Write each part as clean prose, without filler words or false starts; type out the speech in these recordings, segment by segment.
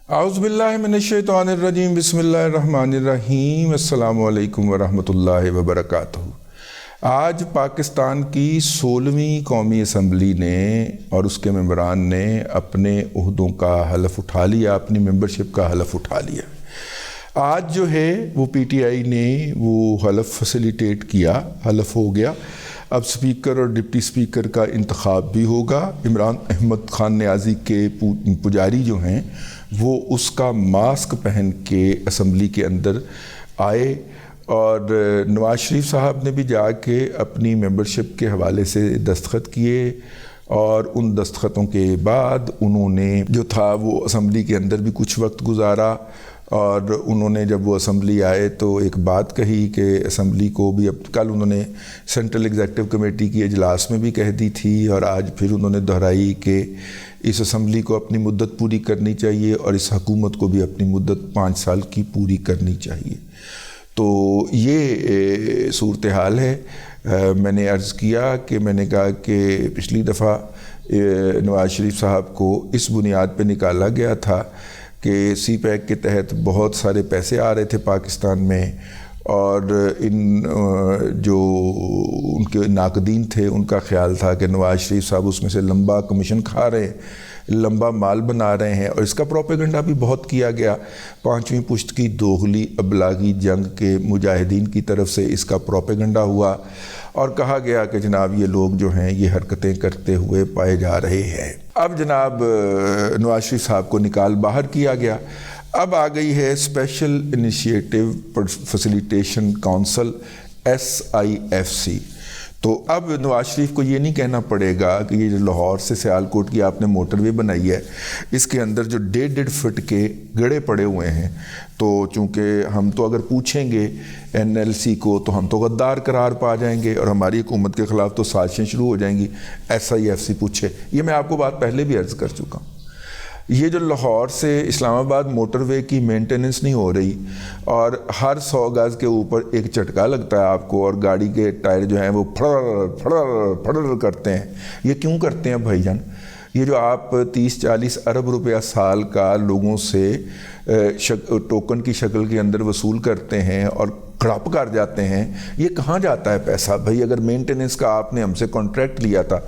اعوذ باللہ من الشیطان الرجیم بسم اللہ الرحمن الرحیم السلام علیکم ورحمۃ اللہ وبرکاتہ۔ آج پاکستان کی 16ویں قومی اسمبلی نے اور اس کے ممبران نے اپنے عہدوں کا حلف اٹھا لیا، اپنی ممبرشپ کا حلف اٹھا لیا۔ آج جو ہے وہ پی ٹی آئی نے وہ حلف فیسیلیٹیٹ کیا، حلف ہو گیا۔ اب سپیکر اور ڈپٹی سپیکر کا انتخاب بھی ہوگا۔ عمران احمد خان نیازی کے پجاری جو ہیں وہ اس کا ماسک پہن کے اسمبلی کے اندر آئے، اور نواز شریف صاحب نے بھی جا کے اپنی ممبرشپ کے حوالے سے دستخط کیے، اور ان دستخطوں کے بعد انہوں نے جو تھا وہ اسمبلی کے اندر بھی کچھ وقت گزارا، اور انہوں نے جب وہ اسمبلی آئے تو ایک بات کہی کہ اسمبلی کو بھی، اب کل انہوں نے سینٹرل ایگزیکٹو کمیٹی کی اجلاس میں بھی کہہ دی تھی، اور آج پھر انہوں نے دہرائی کہ اس اسمبلی کو اپنی مدت پوری کرنی چاہیے اور اس حکومت کو بھی اپنی مدت 5 سال کی پوری کرنی چاہیے۔ تو یہ صورتحال ہے۔ میں نے عرض کیا کہ میں نے کہا کہ پچھلی دفعہ نواز شریف صاحب کو اس بنیاد پہ نکالا گیا تھا کہ سی پیک کے تحت بہت سارے پیسے آ رہے تھے پاکستان میں، اور جو ان کے ناقدین تھے ان کا خیال تھا کہ نواز شریف صاحب اس میں سے لمبا کمیشن کھا رہے ہیں، لمبا مال بنا رہے ہیں، اور اس کا پروپیگنڈا بھی بہت کیا گیا۔ 5ویں پشت کی دوغلی ابلاغی جنگ کے مجاہدین کی طرف سے اس کا پروپیگنڈا ہوا، اور کہا گیا کہ جناب یہ لوگ جو ہیں یہ حرکتیں کرتے ہوئے پائے جا رہے ہیں۔ اب جناب نواز شریف صاحب کو نکال باہر کیا گیا۔ اب آ گئی ہے special initiative facilitation council SIFC۔ تو اب نواز شریف کو یہ نہیں کہنا پڑے گا کہ یہ جو لاہور سے سیالکوٹ کی آپ نے موٹر وے بنائی ہے، اس کے اندر جو 1.5 فٹ کے گڑھے پڑے ہوئے ہیں، تو چونکہ ہم تو اگر پوچھیں گے NLC کو تو ہم تو غدار قرار پا جائیں گے، اور ہماری حکومت کے خلاف تو سازشیں شروع ہو جائیں گی۔ SIFC پوچھے، یہ میں آپ کو بات پہلے بھی عرض کر چکا ہوں۔ یہ جو لاہور سے اسلام آباد موٹر وے کی مینٹیننس نہیں ہو رہی، اور ہر 100 گز کے اوپر ایک جھٹکا لگتا ہے آپ کو، اور گاڑی کے ٹائر جو ہیں وہ پھڑر کرتے ہیں۔ یہ کیوں کرتے ہیں بھائی جان؟ یہ جو آپ 30-40 ارب روپیہ سال کا لوگوں سے ٹوکن کی شکل کے اندر وصول کرتے ہیں اور کھڑپ کر جاتے ہیں، یہ کہاں جاتا ہے پیسہ بھائی؟ اگر مینٹیننس کا آپ نے ہم سے کانٹریکٹ لیا تھا،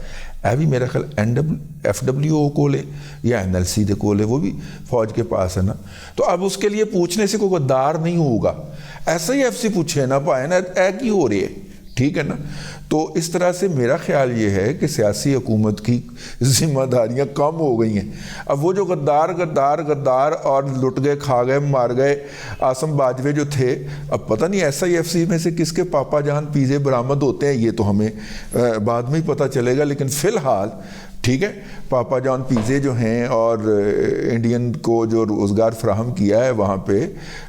بھی میرا خیال FWO کو لے یا NLC دے کو لے، وہ بھی فوج کے پاس ہے نا، تو اب اس کے لیے پوچھنے سے کوئی غدار نہیں ہوگا۔ SIFC پوچھے نا پائے نا، کی ہو رہی ہے، ٹھیک ہے نا؟ تو اس طرح سے میرا خیال یہ ہے کہ سیاسی حکومت کی ذمہ داریاں کم ہو گئی ہیں۔ اب وہ جو غدار اور لٹ گئے، کھا گئے، مار گئے عاصم باجوے جو تھے، اب پتہ نہیں SIFC میں سے کس کے پاپا جان پیزے برآمد ہوتے ہیں، یہ تو ہمیں بعد میں ہی پتہ چلے گا، لیکن فی الحال ٹھیک ہے، پاپا جان پیزے جو ہیں اور انڈین کو جو روزگار فراہم کیا ہے، وہاں پہ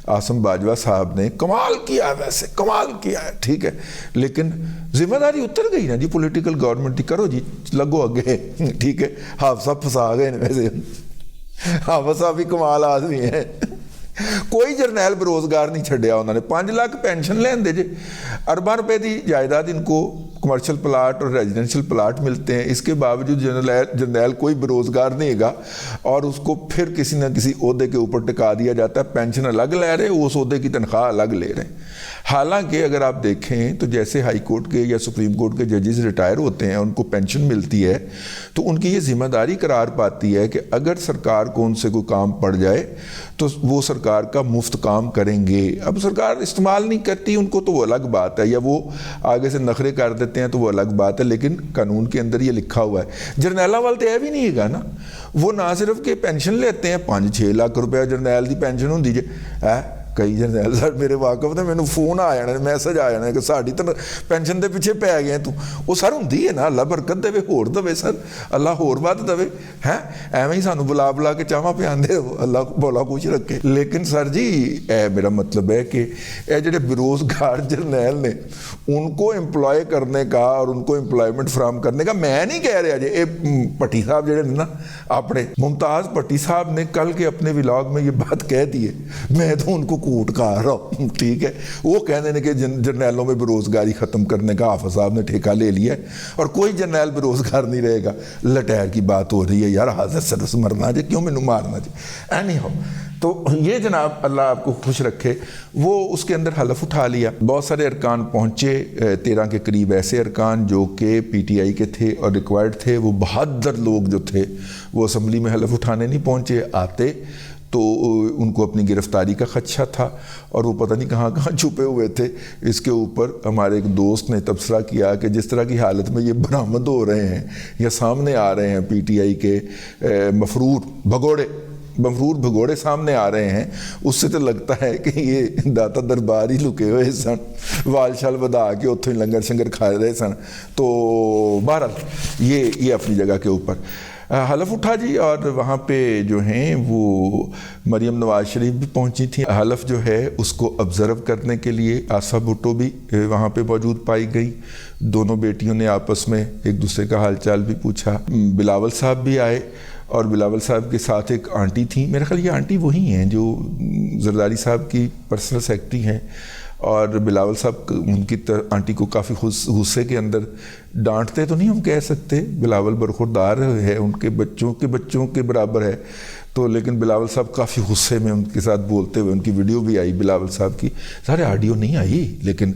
عاصم باجوہ صاحب نے کمال کیا ہے، ویسے کمال کیا ہے، ٹھیک ہے، لیکن ذمہ داری اتر گئی نا جی پولیٹیکل گورنمنٹ کی، کرو جی لگو اگے، ٹھیک ہے۔ حافظہ پھنسا گئے ویسے، حافظہ بھی کمال آدمی ہے، کوئی جرنیل بروزگار نہیں چھڑیا انہوں نے۔ 5 لاکھ پینشن لین دے جے، ارباں روپے دی جائیداد ان کو کمرشل پلاٹ اور ریزیڈنشل پلاٹ ملتے ہیں، اس کے باوجود جرنیل کوئی بروزگار نہیں گا، اور اس کو پھر کسی نہ کسی عہدے کے اوپر ٹکا دیا جاتا ہے، پینشن الگ لے رہے، اس عہدے کی تنخواہ الگ لے رہے ہیں۔ حالانکہ اگر آپ دیکھیں تو جیسے ہائی کورٹ کے یا سپریم کورٹ کے ججز ریٹائر ہوتے ہیں، ان کو پینشن ملتی ہے، تو ان کی یہ ذمہ داری قرار پاتی ہے کہ اگر سرکار کو ان سے کوئی کام پڑ جائے تو وہ سرکار کا مفت کام کریں گے۔ اب سرکار استعمال نہیں کرتی ان کو تو وہ الگ بات ہے، یا وہ آگے سے نخرے کر دیتے ہیں تو وہ الگ بات ہے، لیکن قانون کے اندر یہ لکھا ہوا ہے۔ جرنیلہ والے یہ بھی نہیں گا نا، وہ نہ صرف کہ پینشن لیتے ہیں، 5-6 لاکھ روپیہ جرنیل دی پینشن ہوں دیجئے، کئی جرنیل سر میرے واقف نے مینوں فون آ جانا، میسج آ جانا کہ ساڈی تو پینشن دے پیچھے پی گئے تو وہ سر ہوندی ہے نا، اللہ برکت دے ہور دے سر، اللہ ہور بات دے ہیں، ایویں ہی سانوں بلا کے چاواں پیاندے، اللہ بولا کچھ رکھے۔ لیکن سر جی میرا مطلب ہے کہ اے جڑے بےروزگار جرنیل نے ان کو امپلائے کرنے کا اور ان کو امپلائمنٹ فراہم کرنے کا، میں نہیں کہہ رہا جی، اے پٹی صاحب جڑے نا اپنے ممتاز پٹی صاحب نے کل کے اپنے ولاگ میں یہ بات کہہ دی ہے، میں تو ان کو کوٹ کھا رہا ہوں, ٹھیک ہے. وہ کہنے کہ جرنیلوں میں بے روزگاری ختم کرنے کا حافظ صاحب نے ٹھیکہ لے لیا ہے اور کوئی جرنیل بے روزگار نہیں رہے گا. لٹیر کی بات ہو رہی ہے یار, حاضر سرس مرنا جائے, کیوں مینوں مارنا جائے. اینی ہو, تو یہ جناب اللہ آپ کو خوش رکھے, وہ اس کے اندر حلف اٹھا لیا. بہت سارے ارکان پہنچے, 13 کے قریب ایسے ارکان جو کہ پی ٹی آئی کے تھے اور ریکوائرڈ تھے. وہ بہادر لوگ جو تھے وہ اسمبلی میں حلف اٹھانے نہیں پہنچے. آتے تو ان کو اپنی گرفتاری کا خدشہ تھا اور وہ پتہ نہیں کہاں کہاں چھپے ہوئے تھے. اس کے اوپر ہمارے ایک دوست نے تبصرہ کیا کہ جس طرح کی حالت میں یہ برآمد ہو رہے ہیں یا سامنے آ رہے ہیں پی ٹی آئی کے مفرور بھگوڑے سامنے آ رہے ہیں, اس سے تو لگتا ہے کہ یہ داتا دربار ہی لکے ہوئے سن, وال شال بدا کے اتوں ہی لنگر شنگر کھا رہے سن. تو بہرحال یہ اپنی جگہ کے اوپر حلف اٹھا جی. اور وہاں پہ جو ہیں وہ مریم نواز شریف بھی پہنچی تھیں. حلف جو ہے اس کو آبزرو کرنے کے لیے آصفہ بھٹو بھی وہاں پہ موجود پائی گئی. دونوں بیٹیوں نے آپس میں ایک دوسرے کا حال چال بھی پوچھا. بلاول صاحب بھی آئے اور بلاول صاحب کے ساتھ ایک آنٹی تھیں. میرے خیال یہ آنٹی وہی ہیں جو زرداری صاحب کی پرسنل سیکرٹری ہیں, اور بلاول صاحب ان کی آنٹی کو کافی غصے کے اندر ڈانٹتے تو نہیں ہم کہہ سکتے, بلاول برخوردار ہے, ان کے بچوں کے برابر ہے, تو لیکن بلاول صاحب کافی غصے میں ان کے ساتھ بولتے ہوئے, ان کی ویڈیو بھی آئی بلاول صاحب کی, سارے آڈیو نہیں آئی لیکن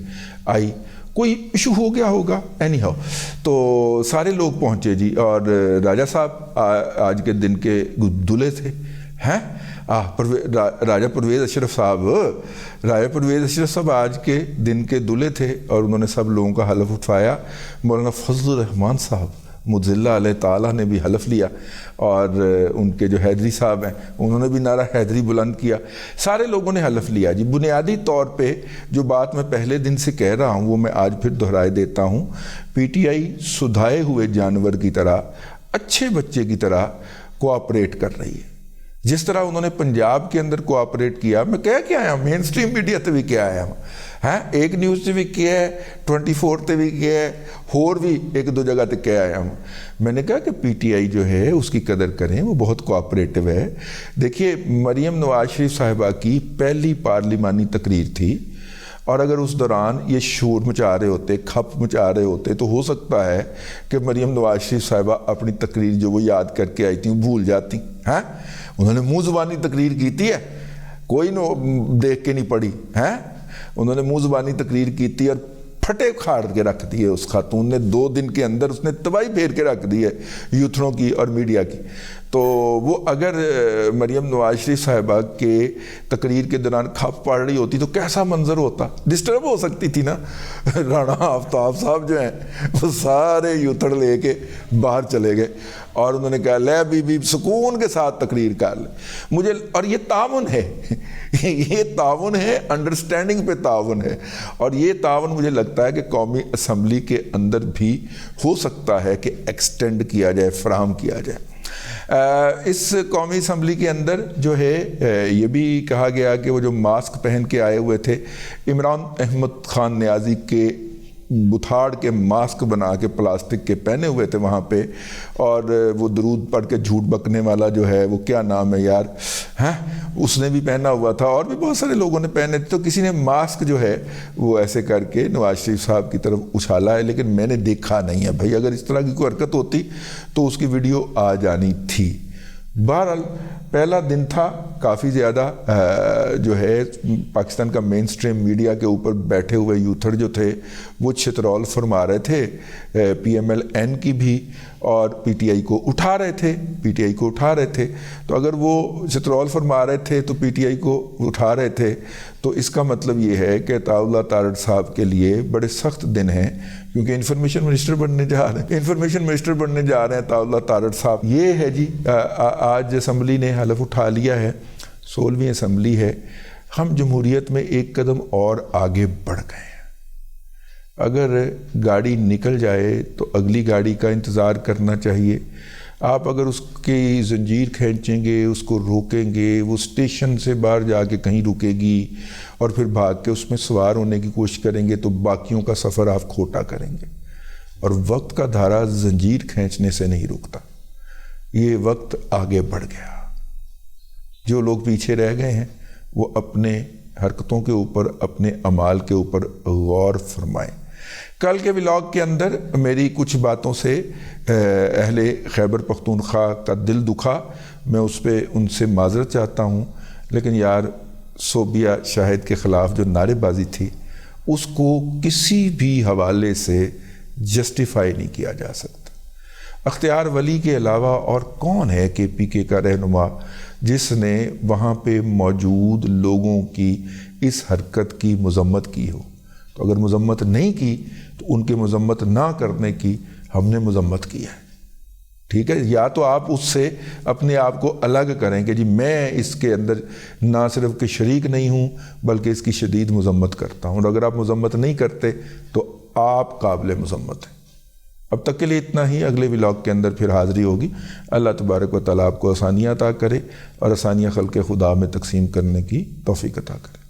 آئی, کوئی ایشو ہو گیا ہوگا. اینی ہاؤ تو سارے لوگ پہنچے جی. اور راجہ صاحب آج کے دن کے دلہے تھے ہیں, راجہ پرویز اشرف صاحب آج کے دن کے دلہے تھے اور انہوں نے سب لوگوں کا حلف اٹھایا. مولانا فضل الرحمان صاحب مجزلہ علیہ تعالیٰ نے بھی حلف لیا, اور ان کے جو حیدری صاحب ہیں انہوں نے بھی نعرہ حیدری بلند کیا. سارے لوگوں نے حلف لیا جی. بنیادی طور پہ جو بات میں پہلے دن سے کہہ رہا ہوں وہ میں آج پھر دہرائے دیتا ہوں. پی ٹی آئی سدھائے ہوئے جانور کی طرح, اچھے بچے کی طرح کوآپریٹ کر رہی ہے. جس طرح انہوں نے پنجاب کے اندر کوآپریٹ کیا, میں کہہ کے آیا ہوں, مین سٹریم میڈیا تے بھی کیا آیا ہوں, ایک نیوز تے بھی کیا ہے, 24 تے بھی کیا ہے, اور بھی ایک دو جگہ تے کیا آیا ہوں. میں نے کہا کہ پی ٹی آئی جو ہے اس کی قدر کریں, وہ بہت کوآپریٹو ہے. دیکھیے مریم نواز شریف صاحبہ کی پہلی پارلیمانی تقریر تھی, اور اگر اس دوران یہ شور مچا رہے ہوتے, کھپ مچا رہے ہوتے, تو ہو سکتا ہے کہ مریم نواز شریف صاحبہ اپنی تقریر جو وہ یاد کر کے آئی تھیں بھول جاتی. انہوں نے منہ زبانی تقریر کی تھی, کوئی دیکھ کے نہیں پڑھی, انہوں نے منہ زبانی تقریر کی تھی اور پھٹے کھاڑ کے رکھ دیے. اس خاتون نے 2 دن کے اندر اس نے تباہی پھیر کے رکھ دی ہے یوتھڑوں کی اور میڈیا کی. تو وہ اگر مریم نواز شریف صاحبہ کے تقریر کے دوران کھپ پاڑ رہی ہوتی تو کیسا منظر ہوتا, ڈسٹرب ہو سکتی تھی نا. رانا آفتاب صاحب جو ہیں وہ سارے یوتھڑ لے کے باہر چلے گئے اور انہوں نے کہا لے بی بی سکون کے ساتھ تقریر کر لے. مجھے اور یہ تعاون ہے, یہ تعاون ہے, انڈرسٹینڈنگ پہ تعاون ہے, اور یہ تعاون مجھے لگتا ہے کہ قومی اسمبلی کے اندر بھی ہو سکتا ہے کہ ایکسٹینڈ کیا جائے, فراہم کیا جائے. اس قومی اسمبلی کے اندر جو ہے یہ بھی کہا گیا کہ وہ جو ماسک پہن کے آئے ہوئے تھے, عمران احمد خان نیازی کے بتھاڑ کے ماسک بنا کے پلاسٹک کے پہنے ہوئے تھے وہاں پہ, اور وہ درود پڑھ کے جھوٹ بکنے والا جو ہے وہ کیا نام ہے یار, اس نے بھی پہنا ہوا تھا, اور بھی بہت سارے لوگوں نے پہنے تھے. تو کسی نے ماسک جو ہے وہ ایسے کر کے نواز شریف صاحب کی طرف اچھالا ہے, لیکن میں نے دیکھا نہیں ہے بھائی. اگر اس طرح کی کوئی حرکت ہوتی تو اس کی ویڈیو آ جانی تھی. بہرحال پہلا دن تھا, کافی زیادہ جو ہے پاکستان کا مین سٹریم میڈیا کے اوپر بیٹھے ہوئے یوتھڑ جو تھے وہ چھترول فرما رہے تھے پی ایم ایل این کی بھی, اور پی ٹی آئی کو اٹھا رہے تھے. تو اگر وہ چھترول فرما رہے تھے تو پی ٹی آئی کو اٹھا رہے تھے, تو اس کا مطلب یہ ہے کہ عطاء اللہ تارڑ صاحب کے لیے بڑے سخت دن ہیں, کیونکہ انفارمیشن منسٹر بننے جا رہے ہیں عطاء اللہ تارڑ صاحب. یہ ہے جی, آج اسمبلی نے حلف اٹھا لیا ہے, 16ویں اسمبلی ہے. ہم جمہوریت میں ایک قدم اور آگے بڑھ گئے ہیں. اگر گاڑی نکل جائے تو اگلی گاڑی کا انتظار کرنا چاہیے. آپ اگر اس کی زنجیر کھینچیں گے, اس کو روکیں گے, وہ اسٹیشن سے باہر جا کے کہیں رکے گی اور پھر بھاگ کے اس میں سوار ہونے کی کوشش کریں گے, تو باقیوں کا سفر آپ کھوٹا کریں گے. اور وقت کا دھارا زنجیر کھینچنے سے نہیں رکتا. یہ وقت آگے بڑھ گیا. جو لوگ پیچھے رہ گئے ہیں وہ اپنے حرکتوں کے اوپر، اپنے اعمال کے اوپر غور فرمائیں۔ کل کے ولاگ کے اندر میری کچھ باتوں سے اہل خیبر پختونخوا کا دل دکھا، میں اس پہ ان سے معذرت چاہتا ہوں، لیکن یار صوبیہ شاہد کے خلاف جو نعرے بازی تھی اس کو کسی بھی حوالے سے جسٹیفائی نہیں کیا جا سکتا۔ اختیار ولی کے علاوہ اور کون ہے کہ پی کے کا رہنما جس نے وہاں پہ موجود لوگوں کی اس حرکت کی مذمت کی ہو؟ تو اگر مذمت نہیں کی تو ان کے مذمت نہ کرنے کی ہم نے مذمت کی ہے، ٹھیک ہے؟ یا تو آپ اس سے اپنے آپ کو الگ کریں کہ جی میں اس کے اندر نہ صرف کہ شریک نہیں ہوں بلکہ اس کی شدید مذمت کرتا ہوں، اور اگر آپ مذمت نہیں کرتے تو آپ قابل مذمت ہیں۔ اب تک کے لیے اتنا ہی، اگلے ولاگ کے اندر پھر حاضری ہوگی۔ اللہ تبارک و تعالیٰ آپ کو آسانیاں عطا کرے اور آسانیاں خلق خدا میں تقسیم کرنے کی توفیق عطا کرے۔